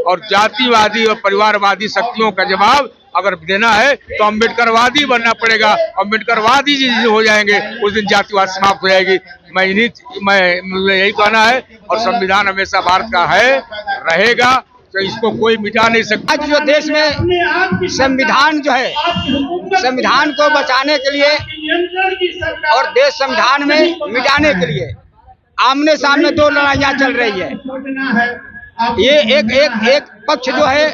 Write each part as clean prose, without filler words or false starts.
और जातिवादी और परिवारवादी शक्तियों का जवाब अगर देना है तो अम्बेडकरवादी बनना पड़ेगा। अम्बेडकरवादी जिस दिन हो जाएंगे उस दिन जातिवाद समाप्त हो जाएगी। मुझे यही कहना है और संविधान हमेशा भारत का है, रहेगा, तो इसको कोई मिटा नहीं सकता। आज जो देश में संविधान जो है, संविधान को बचाने के लिए और देश संविधान में मिटाने के लिए आमने सामने दो लड़ाइयाँ चल रही है। ये एक पक्ष जो है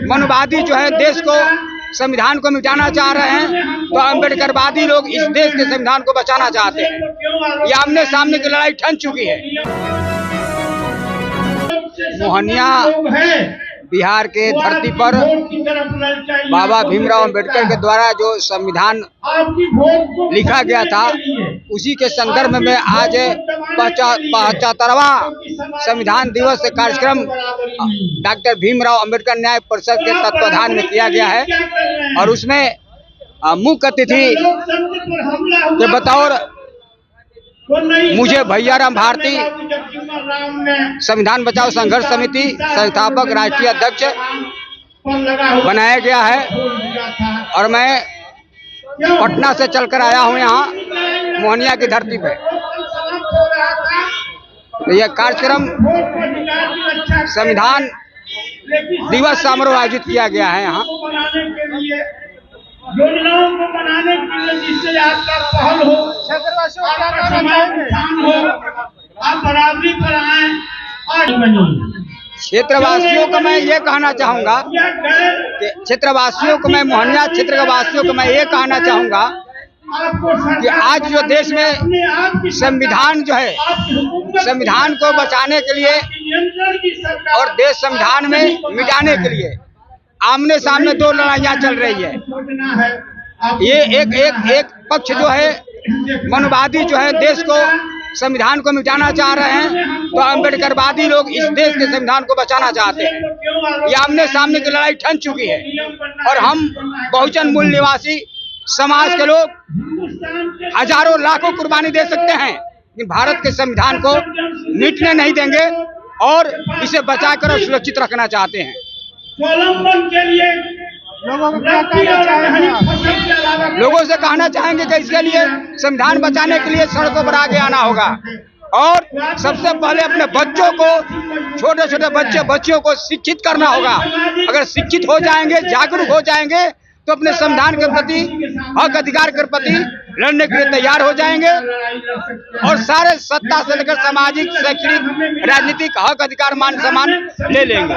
मनुवादी जो है देश को संविधान को मिटाना चाह रहे हैं, तो अम्बेडकरवादी लोग इस देश के संविधान को बचाना चाहते हैं। ये आमने सामने की लड़ाई ठन चुकी है। मोहनिया बिहार के धरती पर बाबा भीमराव अंबेडकर के द्वारा जो संविधान लिखा गया था, उसी के संदर्भ में आज 75वां संविधान दिवस कार्यक्रम डॉक्टर भीमराव अंबेडकर न्याय परिषद के तत्वाधान में किया गया है। और उसमें मुख्य अतिथि के बतौर मुझे भैयाराम भारती, संविधान बचाओ संघर्ष समिति संस्थापक राष्ट्रीय अध्यक्ष बनाया गया है। और मैं पटना से चलकर आया हूं यहाँ मोहनिया की धरती पे। यह कार्यक्रम संविधान दिवस समारोह आयोजित किया गया है यहाँ। योजनाओं को बनाने के लिए जिससे आपका पहल हो, आप बराबरी पर आए और क्षेत्रवासियों को मैं ये कहना चाहूँगा कि क्षेत्रवासियों को मैं मोहनिया क्षेत्र के वासियों को मैं ये कहना चाहूँगा कि आज जो देश में संविधान जो है, संविधान को बचाने के लिए और देश संविधान में मिटाने के लिए आमने सामने दो लड़ाइयाँ चल रही है। ये एक पक्ष जो है मनुवादी जो है देश को संविधान को मिटाना चाह रहे हैं, तो अम्बेडकरवादी लोग इस देश के संविधान को बचाना चाहते हैं। ये आमने सामने की लड़ाई ठन चुकी है। और हम बहुजन मूल निवासी समाज के लोग हजारों लाखों कुर्बानी दे सकते हैं, लेकिन भारत के संविधान को मिटने नहीं देंगे और इसे बचाकर और सुरक्षित रखना चाहते हैं। के लिए लोगों से कहना चाहेंगे कि इसके लिए संविधान बचाने के लिए सड़कों पर आगे आना होगा और सबसे पहले अपने बच्चों को, छोटे छोटे बच्चियों को शिक्षित करना होगा। अगर शिक्षित हो जाएंगे, जागरूक हो जाएंगे, तो अपने संविधान के प्रति, हक अधिकार के प्रति लड़ने के लिए तैयार हो जाएंगे और सारे सत्ता से लेकर सामाजिक, शैक्षणिक, राजनीतिक हक अधिकार मान सम्मान ले लेंगे।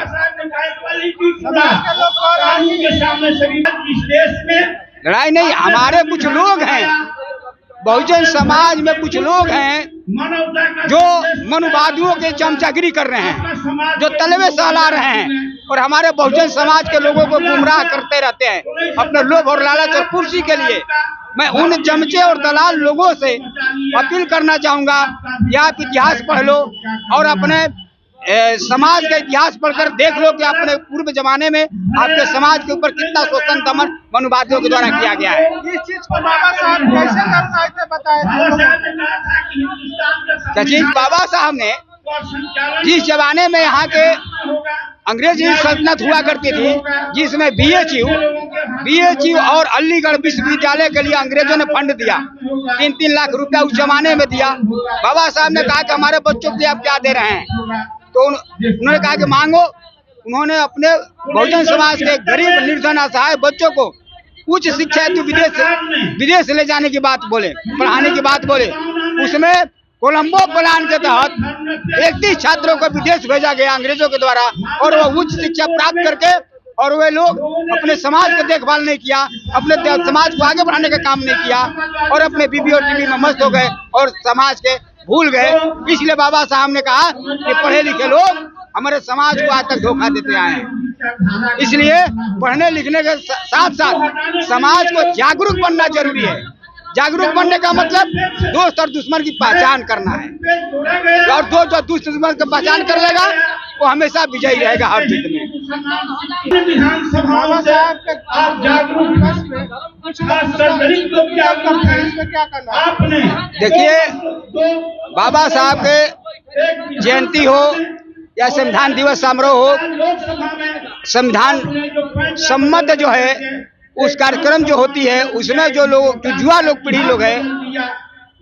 लड़ाई नहीं, हमारे कुछ लोग हैं, बहुजन समाज में कुछ लोग हैं जो मनुवादियों के चमचागिरी कर रहे हैं, जो तलवे सहला रहे हैं और हमारे बहुजन समाज के लोगों को गुमराह करते रहते हैं अपने लोभ और लालच और कुर्सी के लिए। मैं उन चमचे और दलाल लोगों से अपील करना चाहूंगा कि आप इतिहास पढ़ लो और अपने समाज का इतिहास पढ़कर देख लो कि अपने पूर्व जमाने में आपके समाज के ऊपर कितना शोषण दमन मनुवादियों के द्वारा किया गया है। इस चीज को बाबा साहब कैसे करना है बताया। बाबा साहब ने जिस जमाने में यहाँ के अंग्रेजी सल्तनत हुआ करती थी, जिसमें BHU और अलीगढ़ विश्वविद्यालय के लिए अंग्रेजों ने फंड दिया, 3-3 लाख रुपया उस जमाने में दिया। बाबा साहब ने कहा कि हमारे बच्चों के लिए आप क्या दे रहे हैं, तो उन्होंने कहा कि मांगो। उन्होंने अपने बहुजन समाज के गरीब, निर्धन, असहाय बच्चों को उच्च शिक्षा हेतु विदेश ले जाने की बात बोले, पढ़ाने की बात बोले। उसमें कोलंबो प्लान के तहत 31 छात्रों को विदेश भेजा गया अंग्रेजों के द्वारा और वो उच्च शिक्षा प्राप्त करके, और वे लोग अपने समाज की देखभाल नहीं किया, अपने समाज को आगे बढ़ाने का काम नहीं किया और अपने बीबी और टीवी में मस्त हो गए और समाज के भूल गए। इसलिए बाबा साहब ने कहा कि पढ़े लिखे लोग हमारे समाज को आज तक धोखा देते आए हैं। इसलिए पढ़ने लिखने के साथ साथ समाज को जागरूक बनना जरूरी है। जागरूक बनने का मतलब दोस्त और दुश्मन की पहचान करना है, और जो दुश्मन की पहचान कर लेगा वो हमेशा विजयी रहेगा हर जीत में। देखिए, बाबा साहब के जयंती हो या संविधान दिवस समारोह हो, संविधान सम्मत जो है उस कार्यक्रम जो होती है उसमें जो लोग, जो युवा लोग, पीढ़ी लोग है,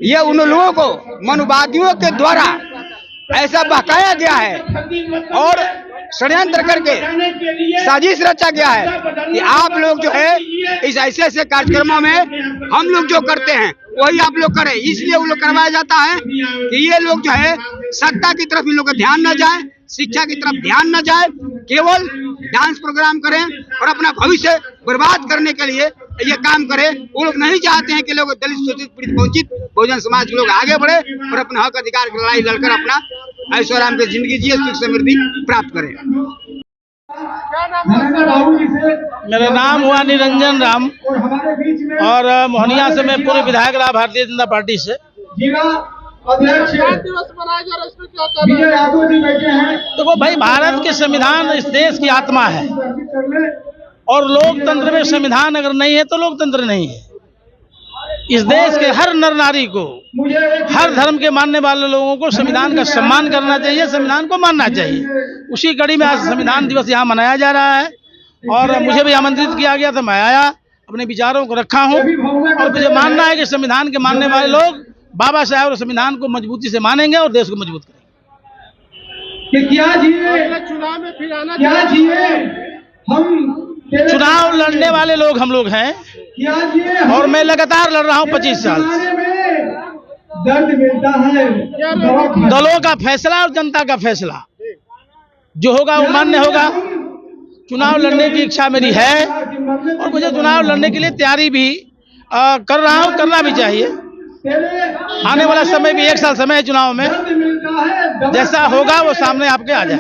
ये उन लोगों को मनुवादियों के द्वारा ऐसा बहकाया गया है और षड्यंत्र करके साजिश रचा गया है कि आप लोग जो है इस ऐसे ऐसे कार्यक्रमों में हम लोग जो करते हैं वही आप लोग करें। इसलिए वो लोग करवाया जाता है कि ये लोग जो है सत्ता की तरफ इन लोग का ध्यान न जाए, शिक्षा की तरफ ध्यान न जाए, केवल डांस प्रोग्राम करें और अपना भविष्य बर्बाद करने के लिए ये काम करें। वो लोग नहीं चाहते हैं कि लोग दलित, शोषित, पीड़ित, वंचित बहुजन समाज के लोग आगे बढ़े और अपना हक अधिकार की लड़ाई लड़कर अपना ऐशो आराम की जिंदगी जिए, सुख समृद्धि प्राप्त करें। क्या नाम है? मेरा नाम हुआ निरंजन राम और मोहनिया से मैं पूर्व विधायक रहा भारतीय जनता पार्टी से। संविधान दिवस मनाया जा रहा है, इसमें क्या कहना है? देखो भाई, भारत के संविधान इस देश की आत्मा है और लोकतंत्र में संविधान अगर नहीं है तो लोकतंत्र नहीं है। इस देश के हर नर नारी को, हर धर्म के मानने वाले लोगों को संविधान का सम्मान करना चाहिए, संविधान को मानना चाहिए। उसी कड़ी में आज संविधान दिवस यहाँ मनाया जा रहा है और मुझे भी आमंत्रित किया गया था, मैं आया, अपने विचारों को रखा हूँ और मुझे मानना है कि संविधान के मानने वाले लोग बाबा साहब और संविधान को मजबूती से मानेंगे और देश को मजबूत करेंगे। चुनाव में फिर आना चाहिए। चुनाव लड़ने वाले लोग हम लोग हैं और मैं लगातार लड़ रहा हूं 25 साल से। दलों का फैसला और जनता का फैसला जो होगा वो मान्य होगा। चुनाव लड़ने की इच्छा मेरी है और मुझे चुनाव लड़ने के लिए तैयारी भी कर रहा हूं, करना भी चाहिए। आने वाला समय भी 1 साल समय है चुनाव में, जैसा होगा वो सामने आपके आ जाए।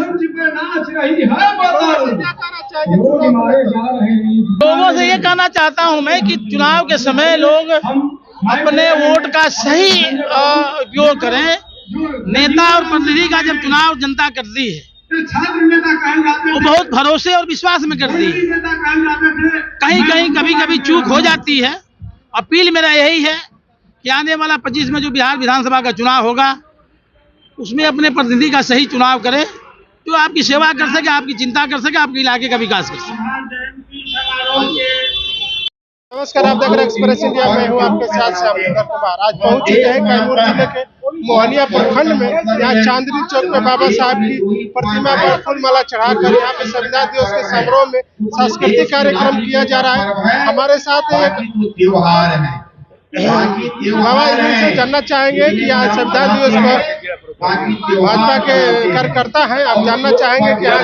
लोगों से ये कहना चाहता हूं मैं कि चुनाव के समय लोग अपने वोट का सही उपयोग करें। नेता और प्रतिनिधि का जब चुनाव जनता करती है वो बहुत भरोसे और विश्वास में करती है। कहीं कहीं कभी कभी चूक हो जाती है। अपील मेरा यही है कि आने वाला 25 में जो बिहार विधानसभा का चुनाव होगा उसमें अपने प्रतिनिधि का सही चुनाव करें, जो आपकी सेवा कर सके, आपकी चिंता कर सके, आपके इलाके का विकास कर सके। नमस्कार, आप देख रहे हैं एक्सप्रेस इंडिया, मैं हूं आपके साथ श्याम कुमार। आज पहुंच चुके हैं कैमूर जिले के मोहनिया प्रखंड में। यहाँ चांदनी चौक पे बाबा साहब की प्रतिमा पर फूल माला चढ़ाकर यहाँ पे संविधान दिवस के समारोह में सांस्कृतिक कार्यक्रम किया जा रहा है। हमारे साथ त्योहार है बाबा, इनसे जानना चाहेंगे कि आज संविधान दिवस पर भाजपा के कार्यकर्ता हैं, आप जानना चाहेंगे कि यहाँ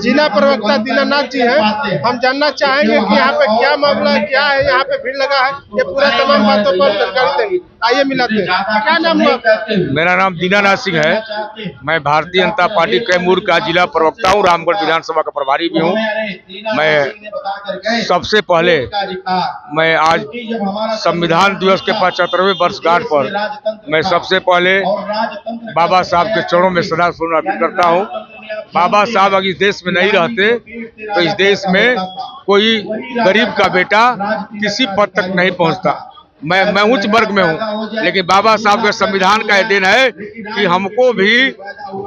जिला प्रवक्ता दीनानाथ जी हैं, हम जानना चाहेंगे कि यहाँ पे क्या मामला है, क्या है, यहाँ पे भीड़ लगा है, ये पूरा तमाम बातों पर जानकारी देंगे। आइए मिलाते हैं। क्या नाम हुआ? मेरा नाम दीनानाथ सिंह है। मैं भारतीय जनता पार्टी कैमूर का जिला प्रवक्ता हूँ, रामगढ़ विधानसभा का प्रभारी भी हूँ। मैं सबसे पहले मैं आज संविधान दिवस के 75वें वर्षगांठ पर मैं सबसे पहले बाबा साहब के चरणों में श्रद्धासुमन अर्पित करता हूँ। बाबा साहब अगर इस देश में नहीं रहते तो इस देश में कोई गरीब का बेटा किसी पद तक नहीं पहुँचता। मैं उच्च वर्ग में हूँ, लेकिन बाबा साहब के संविधान का यह दिन है कि हमको भी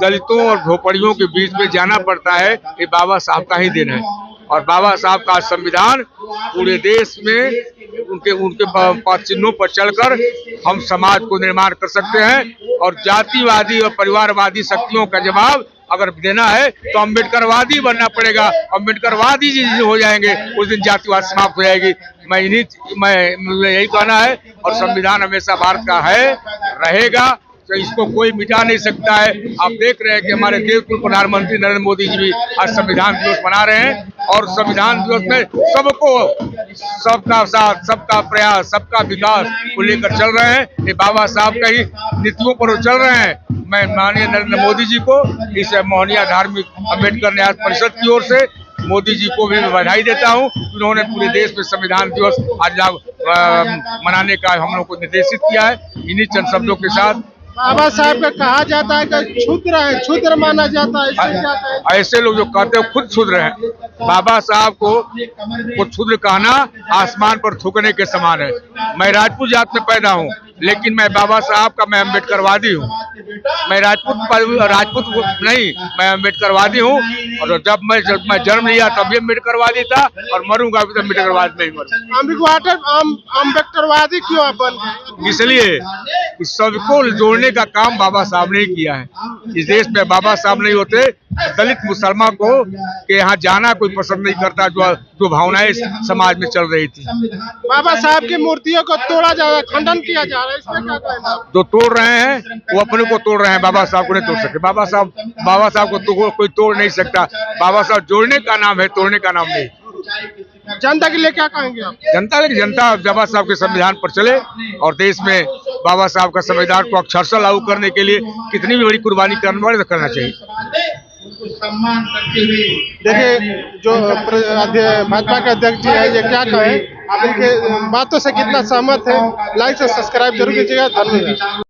दलितों और झोपड़ियों के बीच में जाना पड़ता है, ये बाबा साहब का ही दिन है। और बाबा साहब का संविधान पूरे देश में उनके चिन्हों पर चलकर हम समाज को निर्माण कर सकते हैं। और जातिवादी और परिवारवादी शक्तियों का जवाब अगर देना है तो अम्बेडकरवादी बनना पड़ेगा। अम्बेडकरवादी जिस दिन हो जाएंगे उस दिन जातिवाद समाप्त हो जाएगी। मैं यही कहना है। और संविधान हमेशा भारत का है, रहेगा, तो इसको कोई मिटा नहीं सकता है। आप देख रहे हैं कि हमारे देश के प्रधानमंत्री नरेंद्र मोदी जी भी आज संविधान दिवस मना रहे हैं और संविधान दिवस में सबको सबका साथ, सबका प्रयास, सबका विकास को लेकर चल रहे हैं। ये बाबा साहब का ही नीतियों पर चल रहे हैं। मैं माननीय नरेंद्र मोदी जी को, इस मोहनिया धार्मिक अम्बेडकर न्याय परिषद की ओर से मोदी जी को भी बधाई देता हूं। उन्होंने पूरे देश में संविधान दिवस आज मनाने का हम लोग को निर्देशित किया है। इन्हीं चंद शब्दों के साथ बाबा साहब का कहा जाता है कि क्षुद्र है, क्षुद्र माना जाता है। ऐसे लोग जो कहते हैं खुद क्षुद्र हैं। बाबा साहब को क्षुद्र कहना आसमान पर थूकने के समान है। मैं राजपूत जात में पैदा हूँ, लेकिन मैं बाबा साहब का मैं अम्बेडकरवादी हूँ। मैं राजपूत नहीं, मैं अम्बेडकरवादी हूँ। और जब मैं जन्म लिया तब भी अम्बेडकरवादी था और मरूंगा भी तो अम्बेडकरवादी में ही मरूंगा। अम्बेडकरवादी क्यों आप बन गए? इसलिए कि सबको जोड़ने का काम बाबा साहब ने ही किया है। इस देश में बाबा साहब नहीं होते, दलित मुसलमान को के यहाँ जाना कोई पसंद नहीं करता, जो भावनाएं समाज में चल रही थी। बाबा साहब की मूर्तियों को तोड़ा जा रहा है, खंडन किया जा रहा है, इसमें क्या कहना है? जो तोड़ रहे हैं वो अपने को तोड़ रहे हैं, बाबा साहब को नहीं तोड़ सकते। बाबा साहब को तो कोई तोड़ नहीं सकता। बाबा साहब जोड़ने का नाम है, तोड़ने का नाम नहीं। जनता के लिए क्या कहेंगे आप? जनता बाबा साहब के संविधान पर चले और देश में बाबा साहब का संविधान को अक्षरशः लागू करने के लिए कितनी भी बड़ी कुर्बानी करना चाहिए। देखिए, जो भाजपा के अध्यक्ष जी है, ये क्या कहें, आप इनके बातों से कितना सहमत है? लाइक से सब्सक्राइब जरूर कीजिएगा। धन्यवाद।